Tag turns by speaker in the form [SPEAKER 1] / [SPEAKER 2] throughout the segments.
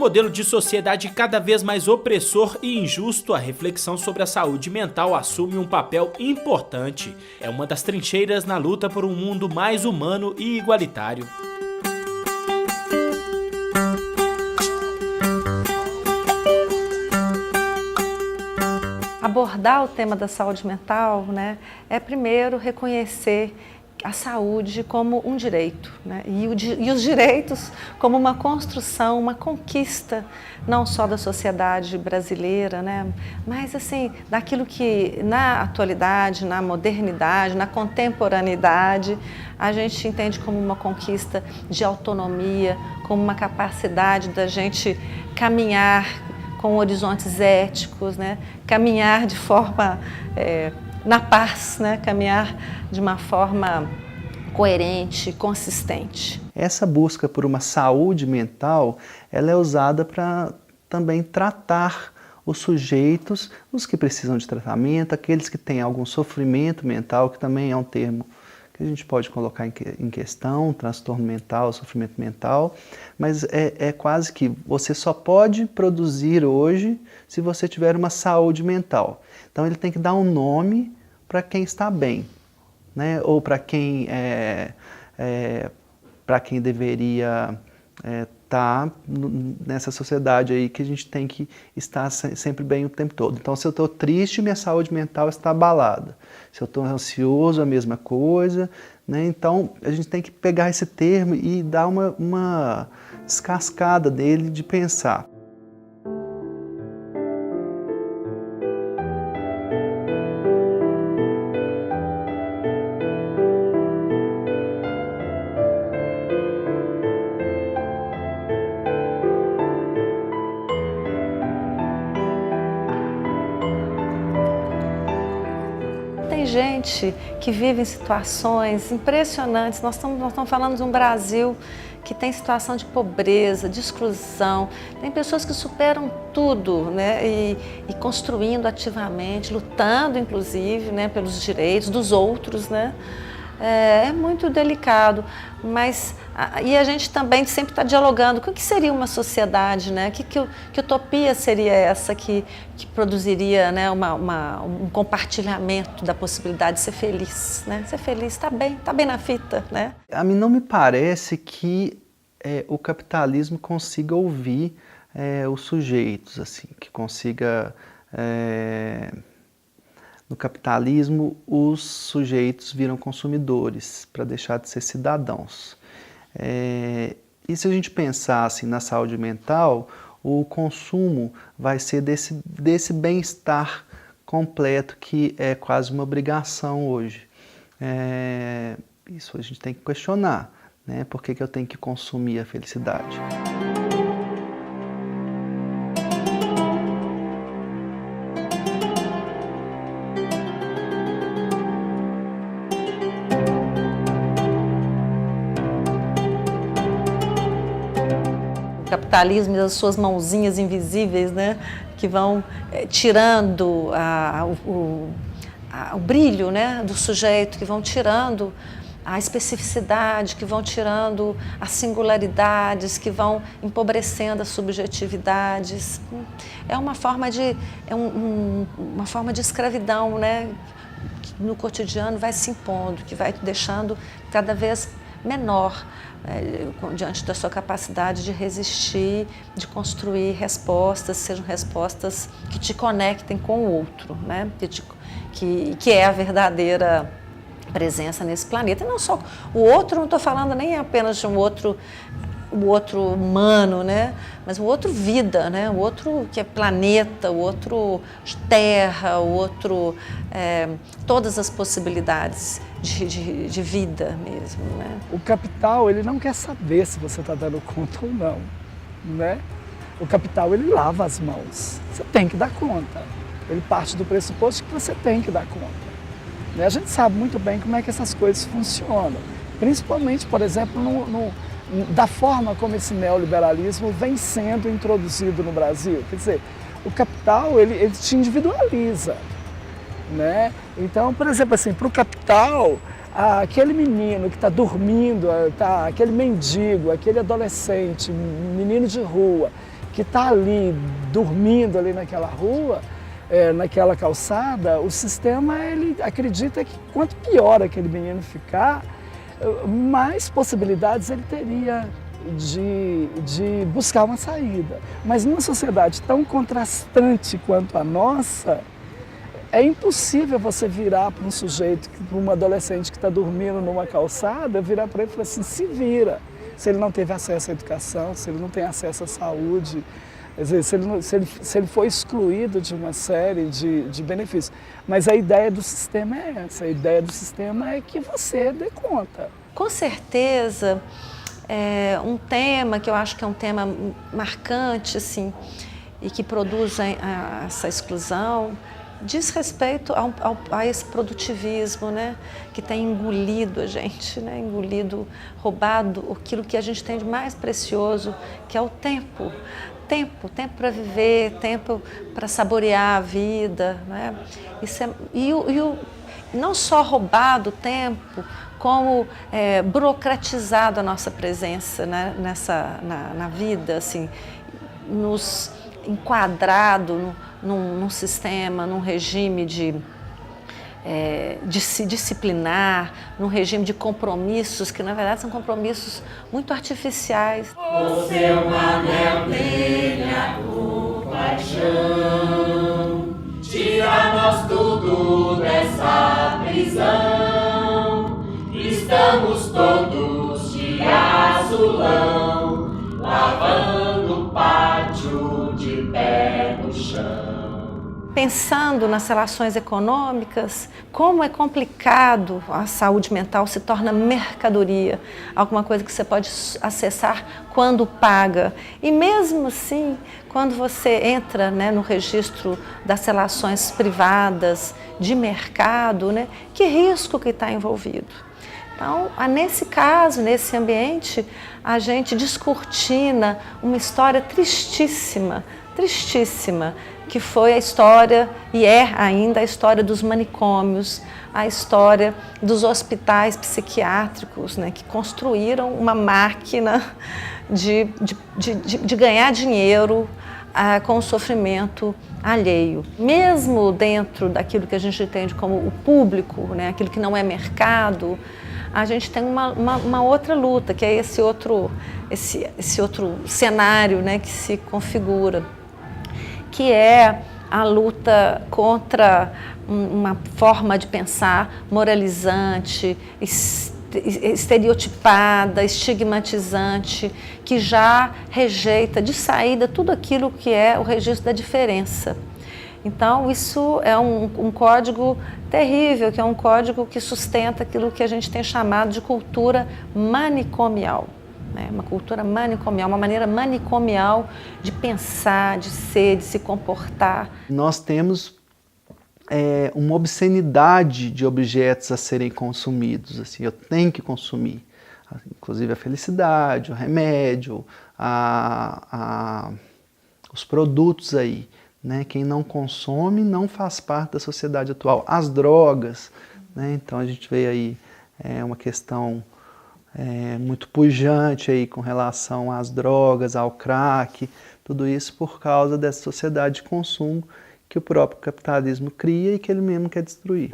[SPEAKER 1] modelo de sociedade cada vez mais opressor e injusto, a reflexão sobre a saúde mental assume um papel importante. É uma das trincheiras na luta por um mundo mais humano e igualitário.
[SPEAKER 2] Abordar o tema da saúde mental, né, é primeiro reconhecer a saúde como um direito, né, e os direitos como uma construção, uma conquista, não só da sociedade brasileira, né, mas assim, daquilo que na atualidade, na modernidade, na contemporaneidade, a gente entende como uma conquista de autonomia, como uma capacidade da gente caminhar com horizontes éticos, né? Caminhar de forma na paz, né? Caminhar de uma forma coerente, consistente.
[SPEAKER 3] Essa busca por uma saúde mental, ela é usada para também tratar os sujeitos, os que precisam de tratamento, aqueles que têm algum sofrimento mental, que também é um termo que a gente pode colocar em questão, transtorno mental, sofrimento mental, mas é quase que você só pode produzir hoje se você tiver uma saúde mental. Então ele tem que dar um nome para quem está bem, né? Ou para quem deveria estar nessa sociedade aí que a gente tem que estar sempre bem o tempo todo. Então, se eu estou triste, minha saúde mental está abalada. Se eu estou ansioso, a mesma coisa, né? Então, a gente tem que pegar esse termo e dar uma descascada dele de pensar.
[SPEAKER 2] Tem gente que vive em situações impressionantes. Nós estamos falando de um Brasil que tem situação de pobreza, de exclusão. Tem pessoas que superam tudo, né? E construindo ativamente, lutando inclusive, né, pelos direitos dos outros, né? É muito delicado, mas e a gente também sempre está dialogando com o que seria uma sociedade, né? Que utopia seria essa que produziria, né, um compartilhamento da possibilidade de ser feliz, né? Ser feliz, está bem na fita, né?
[SPEAKER 3] A mim não me parece que o capitalismo consiga ouvir os sujeitos, assim, que consiga... No capitalismo, os sujeitos viram consumidores para deixar de ser cidadãos. E se a gente pensar assim, na saúde mental, o consumo vai ser desse bem-estar completo que é quase uma obrigação hoje. Isso a gente tem que questionar, né? Por que eu tenho que consumir a felicidade?
[SPEAKER 2] O capitalismo e as suas mãozinhas invisíveis, né, que vão tirando o brilho, né, do sujeito, que vão tirando a especificidade, que vão tirando as singularidades, que vão empobrecendo as subjetividades. É uma forma de, uma forma de escravidão, né, que no cotidiano vai se impondo, que vai deixando cada vez menor diante da sua capacidade de resistir, de construir respostas, sejam respostas que te conectem com o outro, né? Que é a verdadeira presença nesse planeta. E não só o outro, não estou falando nem apenas de o outro humano, né? Mas o outro vida, né? O outro que é planeta, o outro terra, o outro todas as possibilidades de vida mesmo, né?
[SPEAKER 4] O capital, ele não quer saber se você está dando conta ou não, né? O capital, ele lava as mãos. Você tem que dar conta. Ele parte do pressuposto que você tem que dar conta. Né? A gente sabe muito bem como é que essas coisas funcionam. Principalmente, por exemplo, da forma como esse neoliberalismo vem sendo introduzido no Brasil. Quer dizer, o capital, ele te individualiza, né? Então, por exemplo, assim, para o capital, aquele menino que está dormindo, aquele mendigo, aquele adolescente, menino de rua, que está ali dormindo ali naquela rua, naquela calçada, o sistema ele acredita que quanto pior aquele menino ficar, mais possibilidades ele teria de buscar uma saída. Mas numa sociedade tão contrastante quanto a nossa, é impossível você virar para um sujeito, para um adolescente que está dormindo numa calçada, virar para ele e falar assim, se vira. Se ele não teve acesso à educação, se ele não tem acesso à saúde, se ele foi excluído de uma série de benefícios. Mas a ideia do sistema é essa, a ideia do sistema é que você dê conta.
[SPEAKER 2] Com certeza, um tema que eu acho que é um tema marcante, assim, e que produz essa exclusão, diz respeito a esse produtivismo, né, que tem engolido a gente, né, engolido, roubado aquilo que a gente tem de mais precioso, que é o tempo. Tempo para viver, tempo para saborear a vida, né? Não só roubado o tempo, como burocratizado a nossa presença, né, na vida, assim, nos enquadrado num sistema, num regime de se disciplinar, num regime de compromissos, que na verdade são compromissos muito artificiais.
[SPEAKER 5] O seu anel minha compaixão, tira-nos tudo dessa prisão. Estamos todos de azulão, lavando o pátio de pé no chão.
[SPEAKER 2] Pensando nas relações econômicas, como é complicado a saúde mental se torna mercadoria, alguma coisa que você pode acessar quando paga. E mesmo assim, quando você entra, né, no registro das relações privadas de mercado, né, que risco que está envolvido? Então, nesse caso, nesse ambiente, a gente descortina uma história tristíssima, que foi a história, e é ainda a história dos manicômios, a história dos hospitais psiquiátricos, né, que construíram uma máquina de ganhar dinheiro com o sofrimento alheio. Mesmo dentro daquilo que a gente entende como o público, né, aquilo que não é mercado, a gente tem uma outra luta, que é esse outro cenário, né, que se configura, que é a luta contra uma forma de pensar moralizante, estereotipada, estigmatizante, que já rejeita de saída tudo aquilo que é o registro da diferença. Então, isso é um código terrível, que é um código que sustenta aquilo que a gente tem chamado de cultura manicomial. Uma cultura manicomial, uma maneira manicomial de pensar, de ser, de se comportar.
[SPEAKER 3] Nós temos uma obscenidade de objetos a serem consumidos. Assim, eu tenho que consumir, inclusive a felicidade, o remédio, os produtos aí. Né? Quem não consome não faz parte da sociedade atual. As drogas, né? Então a gente vê aí uma questão muito pujante aí com relação às drogas, ao crack, tudo isso por causa dessa sociedade de consumo que o próprio capitalismo cria e que ele mesmo quer destruir.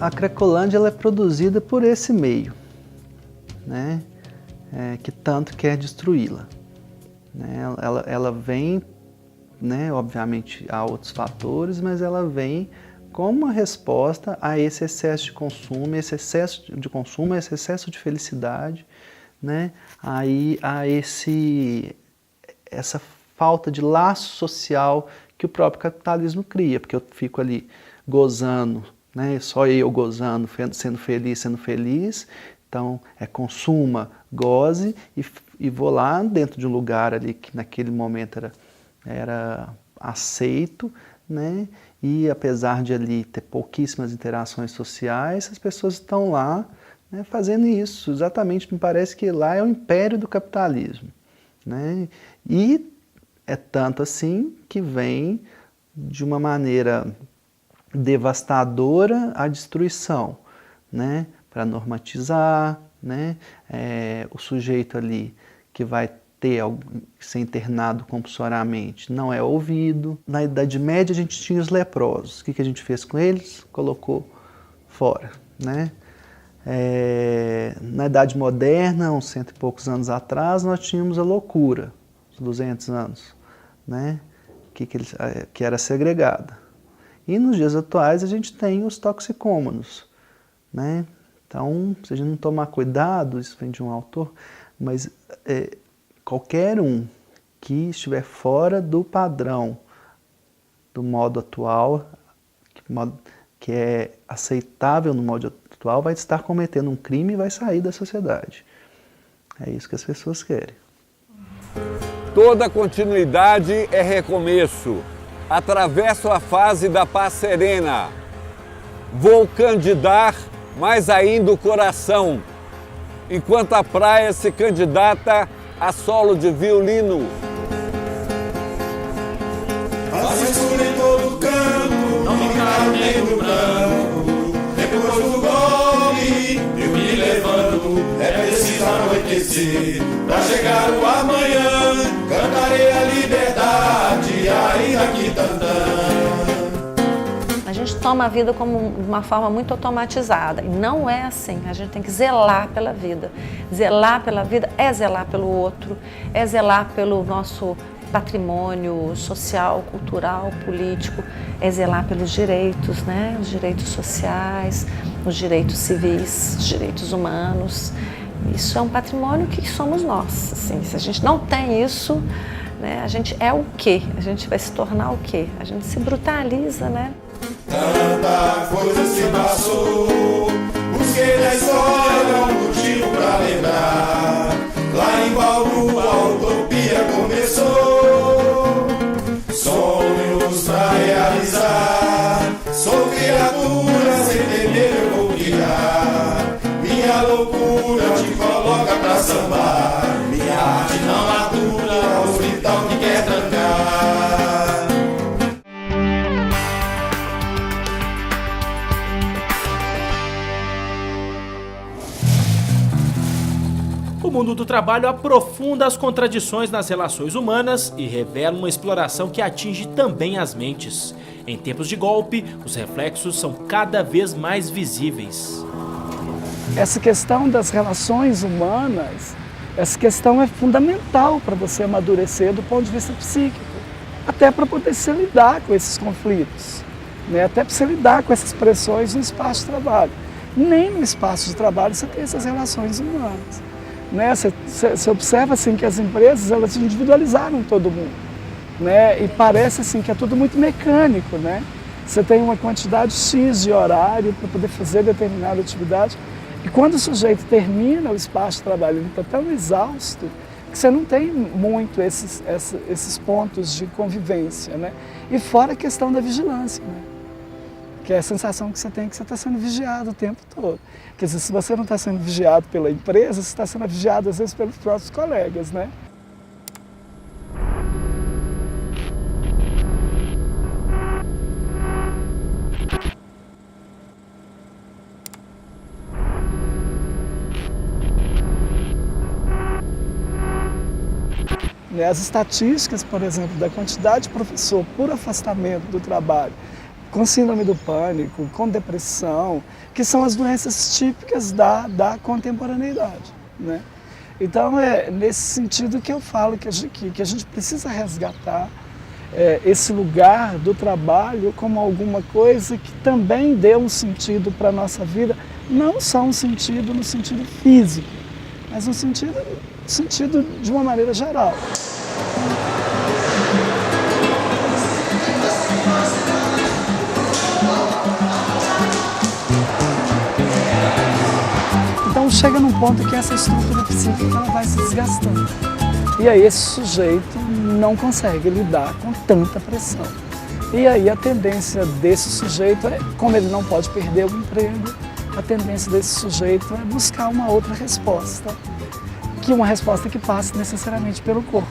[SPEAKER 3] A Cracolândia ela é produzida por esse meio, né, que tanto quer destruí-la. Né, ela vem, né, obviamente há outros fatores, mas ela vem como uma resposta a esse excesso de consumo, esse excesso de felicidade, né, aí a essa falta de laço social que o próprio capitalismo cria, porque eu fico ali gozando, né, só eu gozando, sendo feliz, então consuma, goze e vou lá dentro de um lugar ali que naquele momento era aceito, né, e apesar de ali ter pouquíssimas interações sociais, as pessoas estão lá, né, fazendo isso, exatamente, me parece que lá é o império do capitalismo, né? E é tanto assim que vem de uma maneira devastadora a destruição, né? Para normatizar, né? O sujeito ali que vai ser internado compulsoriamente não é ouvido. Na Idade Média a gente tinha os leprosos. O que a gente fez com eles? Colocou fora, né? Na Idade Moderna, uns 100 e poucos anos atrás, nós tínhamos a loucura, uns 200 anos, né? Que era segregada. E nos dias atuais a gente tem os toxicômanos, né? Então, se a gente não tomar cuidado, isso vem de um autor, mas qualquer um que estiver fora do padrão, do modo atual, que é aceitável no modo atual, vai estar cometendo um crime e vai sair da sociedade. É isso que as pessoas querem.
[SPEAKER 6] Toda continuidade é recomeço. Atravesso a fase da paz serena. Vou candidar mais ainda o coração, enquanto a praia se candidata a solo de violino.
[SPEAKER 5] Azul escuro em todo canto, não me caro nem no branco. Depois do golpe, eu me levanto, é preciso anoitecer. Pra chegar o amanhã, cantarei a liberdade, ainda que tantã.
[SPEAKER 2] A gente toma a vida como uma forma muito automatizada, e não é assim. A gente tem que zelar pela vida. Zelar pela vida é zelar pelo outro, é zelar pelo nosso patrimônio social, cultural, político, é zelar pelos direitos, né? Os direitos sociais, os direitos civis, os direitos humanos. Isso é um patrimônio que somos nós. Assim, se a gente não tem isso, né, a gente é o quê? A gente vai se tornar o quê? A gente se brutaliza, né?
[SPEAKER 5] Tanta coisa se passou, busquei na história um motivo pra lembrar. Lá em Bauru a utopia começou, sonhos pra realizar. Sou criatura, sem temer eu vou criar. Minha loucura te coloca pra sambar. Minha arte não matura, hospital que quer trancar.
[SPEAKER 1] O mundo do trabalho aprofunda as contradições nas relações humanas e revela uma exploração que atinge também as mentes. Em tempos de golpe, os reflexos são cada vez mais visíveis.
[SPEAKER 4] Essa questão das relações humanas, essa questão é fundamental para você amadurecer do ponto de vista psíquico, até para poder se lidar com esses conflitos, né? Até para você lidar com essas pressões no espaço de trabalho. Nem no espaço de trabalho você tem essas relações humanas. Né? Você observa assim, que as empresas elas individualizaram todo mundo, né? E parece assim, que é tudo muito mecânico. Né? Você tem uma quantidade X de horário para poder fazer determinada atividade, e quando o sujeito termina o espaço de trabalho, ele está tão exausto que você não tem muito esses pontos de convivência. Né? E fora a questão da vigilância, né? Que é a sensação que você tem que você está sendo vigiado o tempo todo. Quer dizer, se você não está sendo vigiado pela empresa, você está sendo vigiado às vezes pelos próprios colegas, né? As estatísticas, por exemplo, da quantidade de professor por afastamento do trabalho, com síndrome do pânico, com depressão, que são as doenças típicas da contemporaneidade. Né? Então, é nesse sentido que eu falo que a gente precisa resgatar esse lugar do trabalho como alguma coisa que também dê um sentido para a nossa vida, não só um sentido no sentido físico, mas no sentido de uma maneira geral. Então chega num ponto que essa estrutura psíquica ela vai se desgastando. E aí esse sujeito não consegue lidar com tanta pressão. E aí a tendência desse sujeito é, como ele não pode perder o emprego, a tendência desse sujeito é buscar uma outra resposta, que uma resposta que passe necessariamente pelo corpo.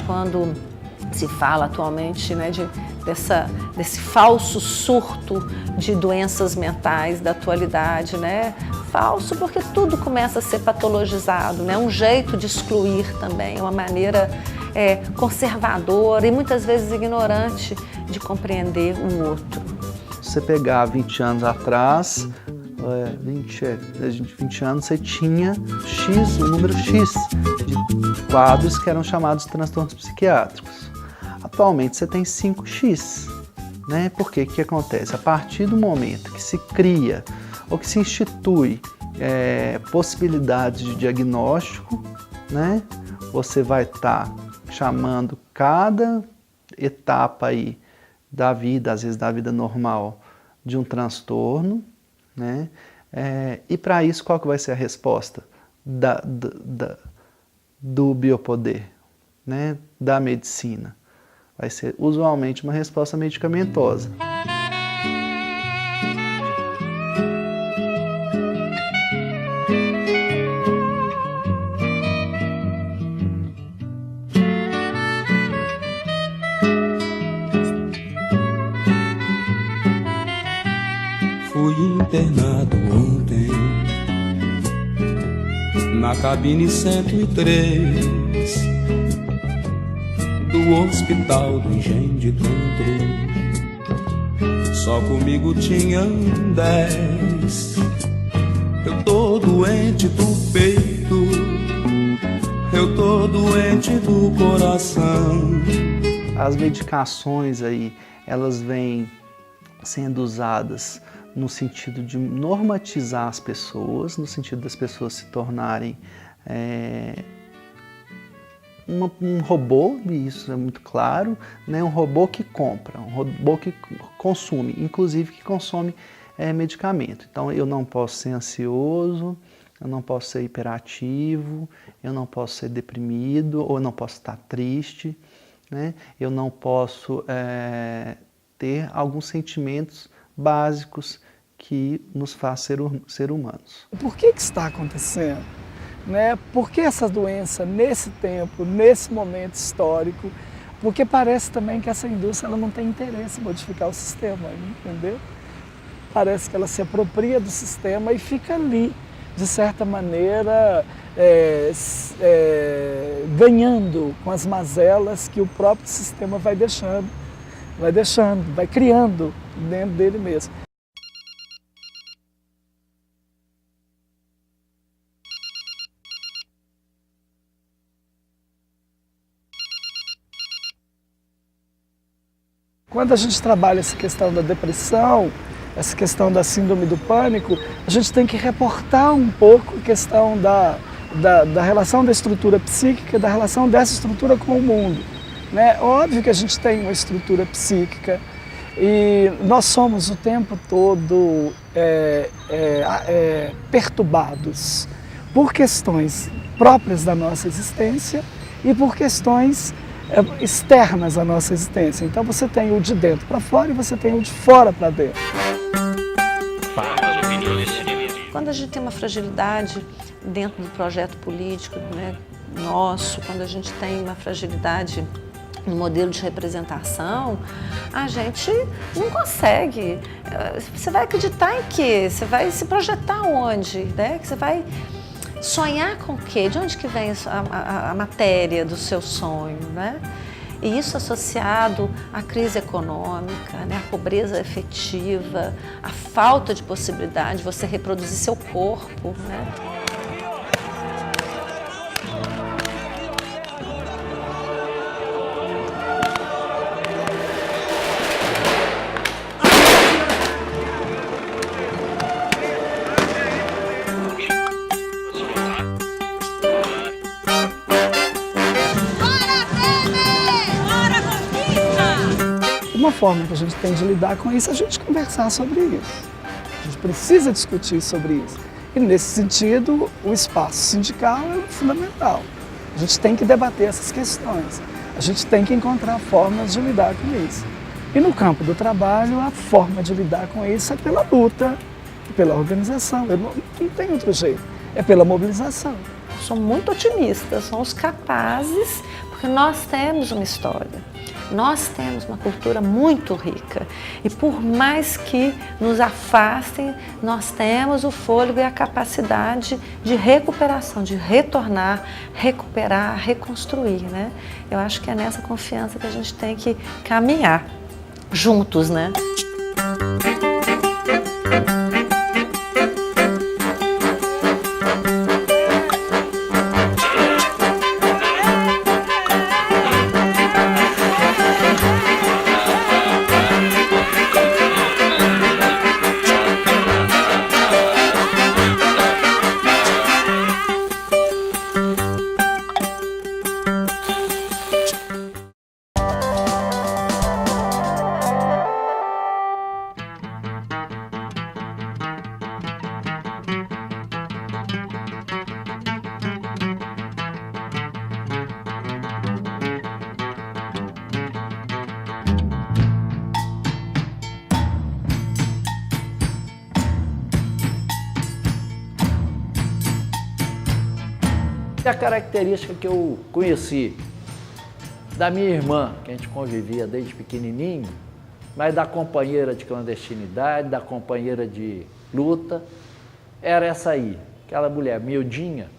[SPEAKER 2] Quando se fala atualmente, né, desse falso surto de doenças mentais da atualidade, né? Falso porque tudo começa a ser patologizado, né? Um jeito de excluir também, uma maneira conservadora e muitas vezes ignorante de compreender o outro.
[SPEAKER 3] Se você pegar 20 anos atrás, 20 anos você tinha um número X de quadros que eram chamados de transtornos psiquiátricos. Atualmente você tem 5x, né? Porque o que acontece? A partir do momento que se cria ou que se institui possibilidades de diagnóstico, né? Você vai estar chamando cada etapa aí da vida, às vezes da vida normal, de um transtorno, né? E para isso, qual que vai ser a resposta do biopoder, né? Da medicina? Vai ser usualmente uma resposta medicamentosa.
[SPEAKER 5] Fui internado ontem na cabine 103 do Hospital do Engenho de Dentro. Só comigo tinham 10. Eu tô doente do peito, eu tô doente do coração.
[SPEAKER 3] As medicações aí, elas vêm sendo usadas no sentido de normatizar as pessoas, no sentido das pessoas se tornarem um robô, e isso é muito claro, né? Um robô que compra, um robô que consome, inclusive que consome medicamento. Então eu não posso ser ansioso, eu não posso ser hiperativo, eu não posso ser deprimido, ou eu não posso estar triste, né? Eu não posso ter alguns sentimentos básicos que nos faz ser humanos.
[SPEAKER 4] Por que está acontecendo? Né? Por que essa doença nesse tempo, nesse momento histórico? Porque parece também que essa indústria ela não tem interesse em modificar o sistema, entendeu? Parece que ela se apropria do sistema e fica ali, de certa maneira, ganhando com as mazelas que o próprio sistema vai deixando, vai criando dentro dele mesmo. Quando a gente trabalha essa questão da depressão, essa questão da síndrome do pânico, a gente tem que reportar um pouco a questão da relação da estrutura psíquica, da relação dessa estrutura com o mundo. Né? Óbvio que a gente tem uma estrutura psíquica e nós somos o tempo todo perturbados por questões próprias da nossa existência e por questões externas à nossa existência. Então você tem o de dentro para fora e você tem o de fora para dentro.
[SPEAKER 2] Quando a gente tem uma fragilidade dentro do projeto político, né, nosso, quando a gente tem uma fragilidade no modelo de representação, a gente não consegue. Você vai acreditar em quê? Você vai se projetar onde? Né? Você vai sonhar com o quê? De onde que vem a matéria do seu sonho, né? E isso associado à crise econômica, né? À pobreza efetiva, à falta de possibilidade de você reproduzir seu corpo, né?
[SPEAKER 4] Uma forma que a gente tem de lidar com isso é a gente conversar sobre isso. A gente precisa discutir sobre isso. E, nesse sentido, o espaço sindical é fundamental. A gente tem que debater essas questões. A gente tem que encontrar formas de lidar com isso. E no campo do trabalho, a forma de lidar com isso é pela luta, pela organização. Não tem outro jeito. É pela mobilização.
[SPEAKER 2] Sou muito otimista, somos capazes, porque nós temos uma história. Nós temos uma cultura muito rica e por mais que nos afastem, nós temos o fôlego e a capacidade de recuperação, de retornar, recuperar, reconstruir, né? Eu acho que é nessa confiança que a gente tem que caminhar juntos, né?
[SPEAKER 7] A característica que eu conheci da minha irmã, que a gente convivia desde pequenininho, mas da companheira de clandestinidade, da companheira de luta, era essa aí, aquela mulher miudinha,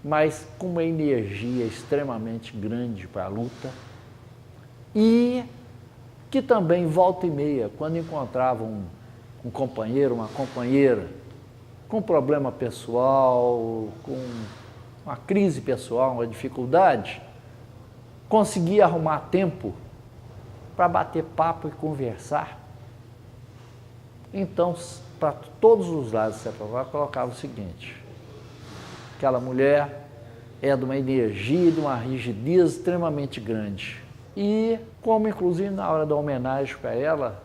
[SPEAKER 7] mas com uma energia extremamente grande para a luta e que também, volta e meia, quando encontrava um companheiro, uma companheira com problema pessoal, com uma crise pessoal, uma dificuldade, conseguia arrumar tempo para bater papo e conversar. Então, para todos os lados se aprovar, colocava o seguinte: aquela mulher é de uma energia, de uma rigidez extremamente grande. E como inclusive na hora da homenagem para ela,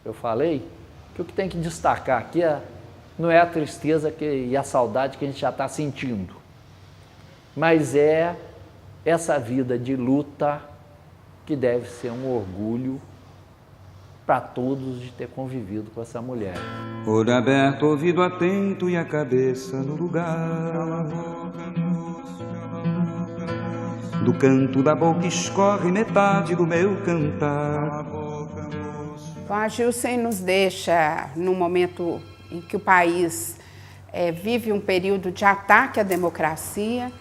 [SPEAKER 7] eu falei que o que tem que destacar aqui não é a tristeza e a saudade que a gente já está sentindo, mas é essa vida de luta que deve ser um orgulho para todos de ter convivido com essa mulher.
[SPEAKER 8] Olho aberto, ouvido atento e a cabeça no lugar. Do canto da boca escorre metade do meu cantar.
[SPEAKER 9] Então, a Gilsen nos deixa num momento em que o país vive um período de ataque à democracia,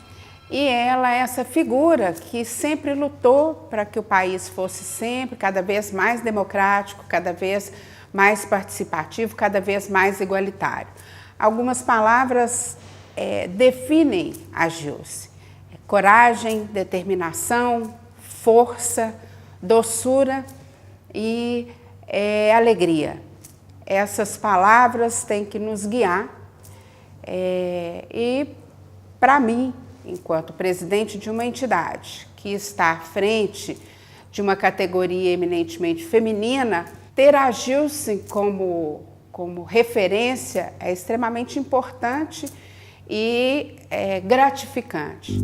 [SPEAKER 9] e ela é essa figura que sempre lutou para que o país fosse sempre cada vez mais democrático, cada vez mais participativo, cada vez mais igualitário. Algumas palavras definem a Gilsen: coragem, determinação, força, doçura e alegria. Essas palavras têm que nos guiar e, para mim, enquanto presidente de uma entidade que está à frente de uma categoria eminentemente feminina, ter a Gilsen como referência é extremamente importante e gratificante.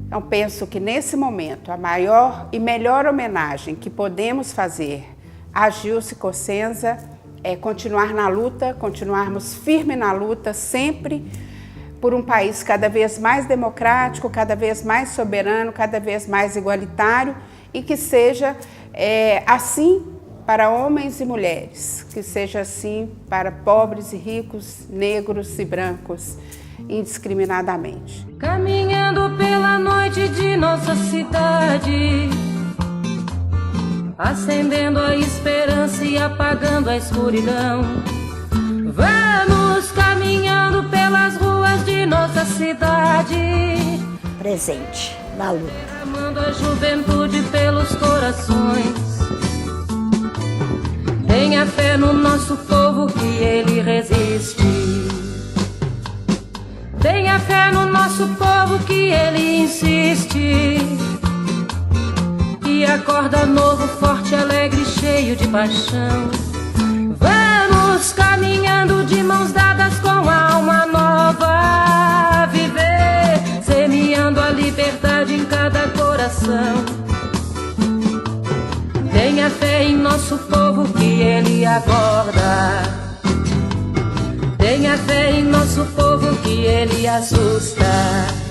[SPEAKER 9] Então, penso que nesse momento a maior e melhor homenagem que podemos fazer a Gilsen Cossenza é continuar na luta, continuarmos firmes na luta, sempre por um país cada vez mais democrático, cada vez mais soberano, cada vez mais igualitário e que seja assim para homens e mulheres, que seja assim para pobres e ricos, negros e brancos, indiscriminadamente.
[SPEAKER 10] Caminhando pela noite de nossa cidade, acendendo a esperança e apagando a escuridão. Vamos caminhando pelas ruas de nossa cidade,
[SPEAKER 11] presente na luta,
[SPEAKER 10] amando a juventude pelos corações. Tenha fé no nosso povo que ele resiste. Tenha fé no nosso povo que que ele insiste e acorda novo, forte, alegre, cheio de paixão. Vamos caminhando de mãos dadas com a alma nova a viver, semeando a liberdade em cada coração. Tenha fé em nosso povo que ele acorda. Tenha fé em nosso povo que ele assusta.